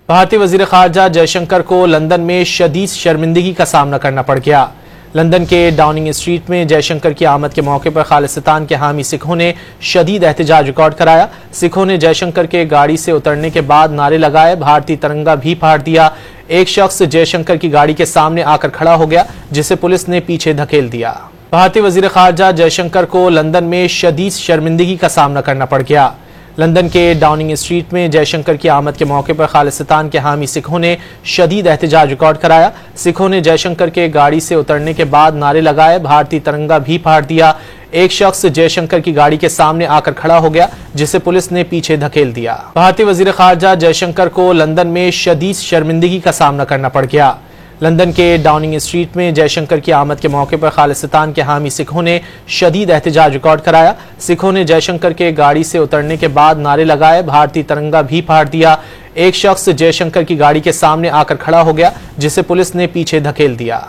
भारतीय वजीर खारजा जयशंकर को लंदन में शदीद शर्मिंदगी का सामना करना पड़ गया। लंदन के डाउनिंग स्ट्रीट में जयशंकर की आमद के मौके पर खालिस्तान के हामी सिखों ने शदीद एहतजाज रिकॉर्ड कराया। सिखों ने जयशंकर के गाड़ी से उतरने के बाद नारे लगाए, भारतीय तिरंगा भी फाड़ दिया। एक शख्स जयशंकर की गाड़ी के सामने आकर खड़ा हो गया, जिसे पुलिस ने पीछे धकेल दिया। भारतीय वजीर खारजा जयशंकर को लंदन में शदीद शर्मिंदगी का सामना करना पड़ गया। लंदन के डाउनिंग स्ट्रीट में जयशंकर की आमद के मौके पर खालिस्तान के हामी सिखों ने शदीद एहतजाज रिकॉर्ड कराया। सिखों ने जयशंकर के गाड़ी से उतरने के बाद नारे लगाए, भारतीय तिरंगा भी फाड़ दिया। एक शख्स जयशंकर की गाड़ी के सामने आकर खड़ा हो गया, जिसे पुलिस ने पीछे धकेल दिया। भारतीय वजीर खारजा जयशंकर को लंदन में शदीद शर्मिंदगी का सामना करना पड़ गया। लंदन के डाउनिंग स्ट्रीट में जयशंकर की आमद के मौके पर खालिस्तान के हामी सिखों ने शदीद एहतजाज रिकॉर्ड कराया। सिखों ने जयशंकर के गाड़ी से उतरने के बाद नारे लगाए, भारतीय तिरंगा भी फाड़ दिया। एक शख्स जयशंकर की गाड़ी के सामने आकर खड़ा हो गया, जिसे पुलिस ने पीछे धकेल दिया।